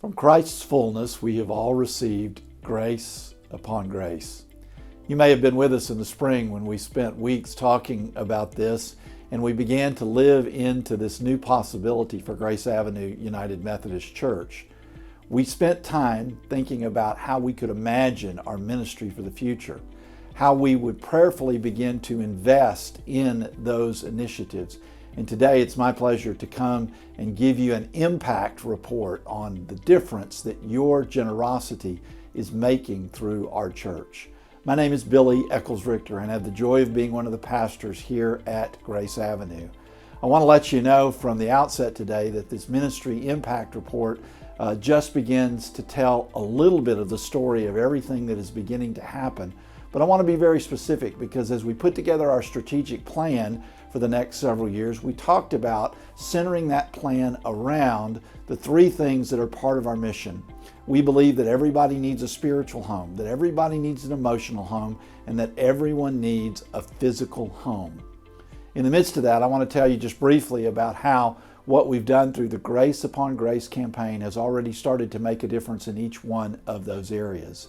From Christ's fullness, we have all received grace upon grace. You may have been with us in the spring when we spent weeks talking about this, and we began to live into this new possibility for Grace Avenue United Methodist Church. We spent time thinking about how we could imagine our ministry for the future, how we would prayerfully begin to invest in those initiatives. And today it's my pleasure to come and give you an impact report on the difference that your generosity is making through our church. My name is Billy Eccles-Richter, and I have the joy of being one of the pastors here at Grace Avenue. I want to let you know from the outset today that this ministry impact report just begins to tell a little bit of the story of everything that is beginning to happen. But I want to be very specific, because as we put together our strategic plan for the next several years, we talked about centering that plan around the three things that are part of our mission. We believe that everybody needs a spiritual home, that everybody needs an emotional home, and that everyone needs a physical home. In the midst of that, I want to tell you just briefly about how what we've done through the Grace Upon Grace campaign has already started to make a difference in each one of those areas.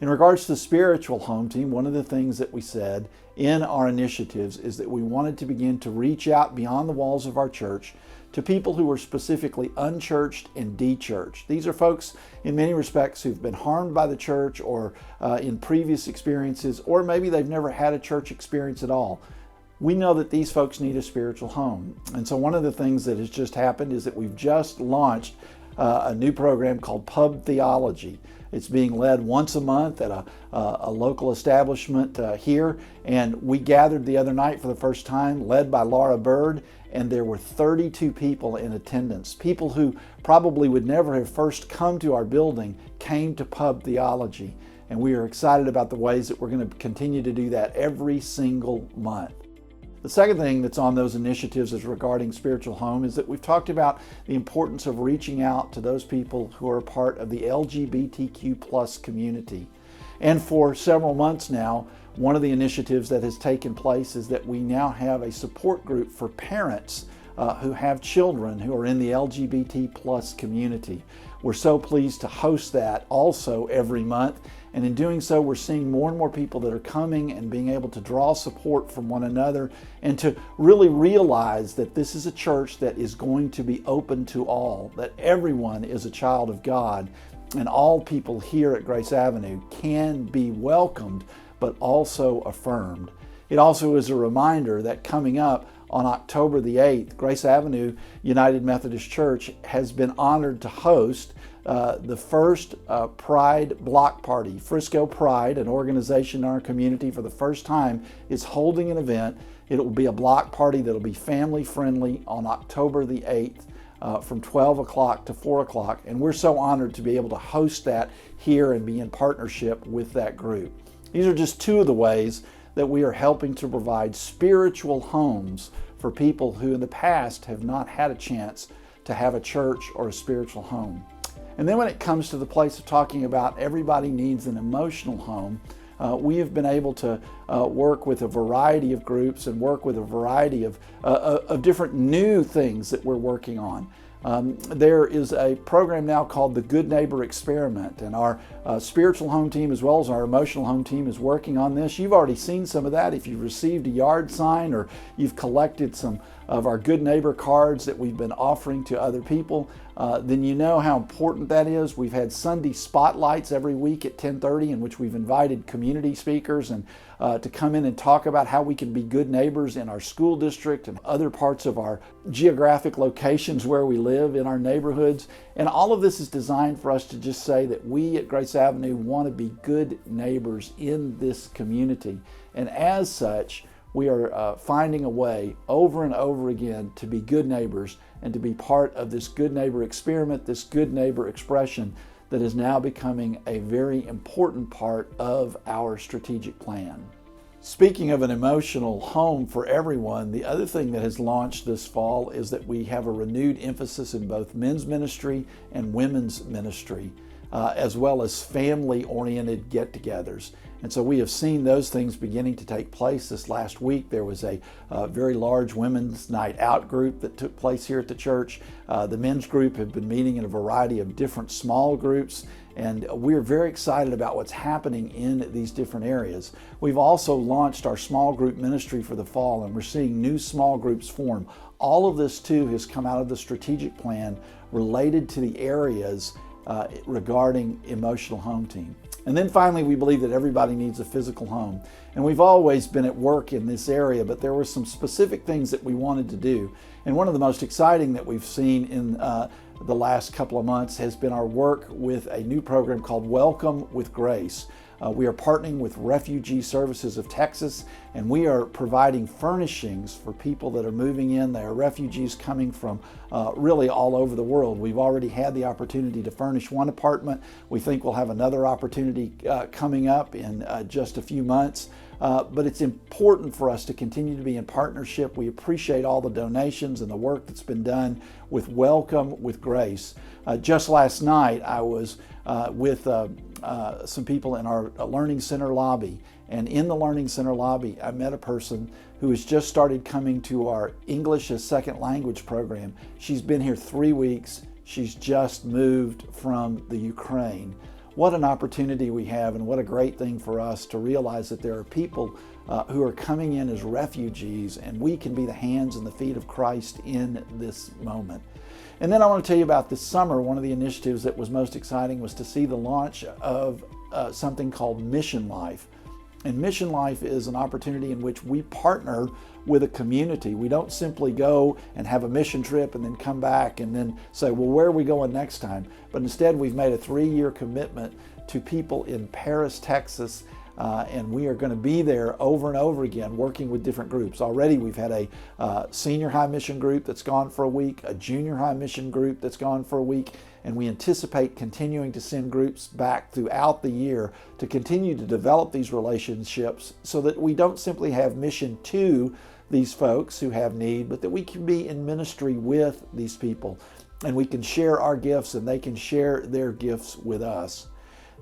In regards to the spiritual home team, one of the things that we said in our initiatives is that we wanted to begin to reach out beyond the walls of our church to people who were specifically unchurched and de-churched. These are folks in many respects who've been harmed by the church or in previous experiences, or maybe they've never had a church experience at all. We know that these folks need a spiritual home. And so one of the things that has just happened is that we've just launched a new program called Theology. It's being led once a month at a local establishment here. And we gathered the other night for the first time, led by Laura Bird, and there were 32 people in attendance. People who probably would never have first come to our building came to Theology. And we are excited about the ways that we're going to continue to do that every single month. The second thing that's on those initiatives is regarding spiritual home is that we've talked about the importance of reaching out to those people who are a part of the LGBTQ+ community. And for several months now, one of the initiatives that has taken place is that we now have a support group for parents who have children who are in the LGBT+ community. We're so pleased to host that also every month. And in doing so, we're seeing more and more people that are coming and being able to draw support from one another and to really realize that this is a church that is going to be open to all, that everyone is a child of God, and all people here at Grace Avenue can be welcomed but also affirmed. It also is a reminder that coming up on October the 8th, Grace Avenue United Methodist Church has been honored to host the first Pride Block Party. Frisco Pride, an organization in our community, for the first time is holding an event. It will be a block party that will be family friendly on October the 8th from 12 o'clock to 4 o'clock. And we're so honored to be able to host that here and be in partnership with that group. These are just two of the ways that we are helping to provide spiritual homes for people who in the past have not had a chance to have a church or a spiritual home. And then when it comes to the place of talking about everybody needs an emotional home, we have been able to work with a variety of groups and work with a variety of different new things that we're working on. There is a program now called the Good Neighbor Experiment, and our spiritual home team as well as our emotional home team is working on this. You've already seen some of that. If you've received a yard sign or you've collected some of our Good Neighbor cards that we've been offering to other people, then you know how important that is. We've had Sunday spotlights every week at 10:30 in which we've invited community speakers and to come in and talk about how we can be good neighbors in our school district and other parts of our geographic locations where we live in our neighborhoods. And all of this is designed for us to just say that we at Grace Avenue want to be good neighbors in this community. And as such, we are finding a way over and over again to be good neighbors and to be part of this good neighbor experiment, this good neighbor expression that is now becoming a very important part of our strategic plan. Speaking of an emotional home for everyone, the other thing that has launched this fall is that we have a renewed emphasis in both men's ministry and women's ministry. as well as family-oriented get-togethers. And so we have seen those things beginning to take place. This last week, there was a very large women's night out group that took place here at the church. The men's group have been meeting in a variety of different small groups, and we're very excited about what's happening in these different areas. We've also launched our small group ministry for the fall, and we're seeing new small groups form. All of this, too, has come out of the strategic plan related to the areas regarding emotional home team. And then finally, we believe that everybody needs a physical home. And we've always been at work in this area, but there were some specific things that we wanted to do. And one of the most exciting that we've seen in the last couple of months has been our work with a new program called Welcome with Grace. We are partnering with Refugee Services of Texas, and we are providing furnishings for people that are moving in. They are refugees coming from really all over the world. We've already had the opportunity to furnish one apartment. We think we'll have another opportunity coming up in just a few months. But it's important for us to continue to be in partnership. We appreciate all the donations and the work that's been done with Welcome with Grace. Just last night, I was with some people in our Learning Center lobby. And in the Learning Center lobby, I met a person who has just started coming to our English as Second Language program. She's been here 3 weeks. She's just moved from the Ukraine. What an opportunity we have, and what a great thing for us to realize that there are people who are coming in as refugees, and we can be the hands and the feet of Christ in this moment. And then I want to tell you about this summer. One of the initiatives that was most exciting was to see the launch of something called Mission Life. And Mission Life is an opportunity in which we partner with a community. We don't simply go and have a mission trip and then come back and then say, well, where are we going next time? But instead, we've made a 3-year commitment to people in Paris, Texas, and we are going to be there over and over again working with different groups. Already we've had a senior high mission group that's gone for a week, a junior high mission group that's gone for a week, and we anticipate continuing to send groups back throughout the year to continue to develop these relationships so that we don't simply have mission to these folks who have need, but that we can be in ministry with these people, and we can share our gifts and they can share their gifts with us.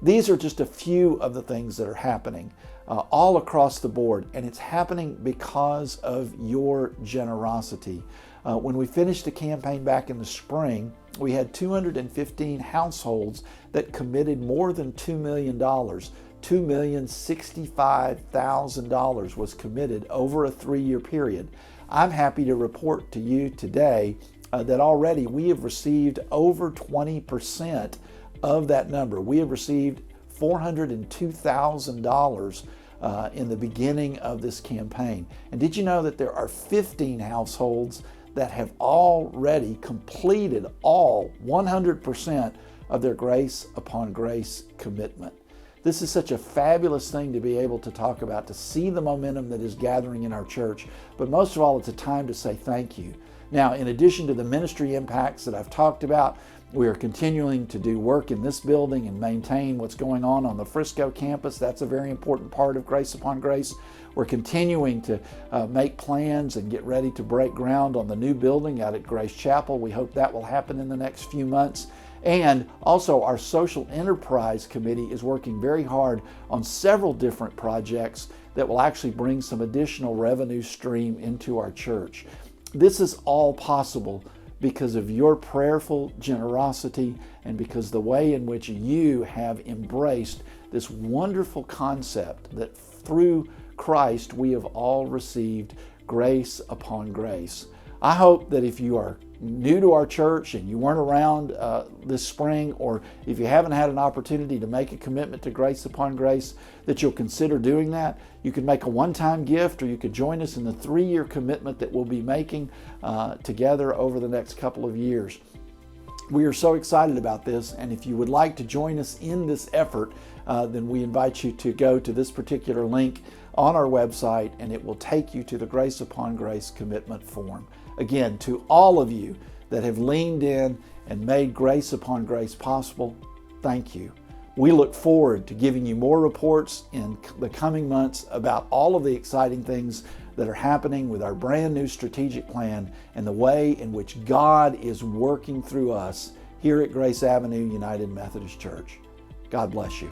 These are just a few of the things that are happening all across the board, and it's happening because of your generosity. When we finished the campaign back in the spring, we had 215 households that committed more than $2 million. $2,065,000 was committed over a 3-year period. I'm happy to report to you today that already we have received over 20% of that number. We have received $402,000 in the beginning of this campaign. And did you know that there are 15 households that have already completed all 100% of their Grace Upon Grace commitment? This is such a fabulous thing to be able to talk about, to see the momentum that is gathering in our church. But most of all, it's a time to say thank you. Now, in addition to the ministry impacts that I've talked about, we are continuing to do work in this building and maintain what's going on the Frisco campus. That's a very important part of Grace Upon Grace. We're continuing to make plans and get ready to break ground on the new building out at Grace Chapel. We hope that will happen in the next few months. And also, our Social Enterprise Committee is working very hard on several different projects that will actually bring some additional revenue stream into our church. This is all possible because of your prayerful generosity and because the way in which you have embraced this wonderful concept that through Christ we have all received grace upon grace. I hope that if you are new to our church and you weren't around this spring, or if you haven't had an opportunity to make a commitment to Grace Upon Grace, that you'll consider doing that. You can make a one-time gift, or you could join us in the 3-year commitment that we'll be making together over the next couple of years. We are so excited about this, and if you would like to join us in this effort, then we invite you to go to this particular link on our website, and it will take you to the Grace Upon Grace commitment form. Again, to all of you that have leaned in and made Grace Upon Grace possible, thank you. We look forward to giving you more reports in the coming months about all of the exciting things that are happening with our brand new strategic plan and the way in which God is working through us here at Grace Avenue United Methodist Church. God bless you.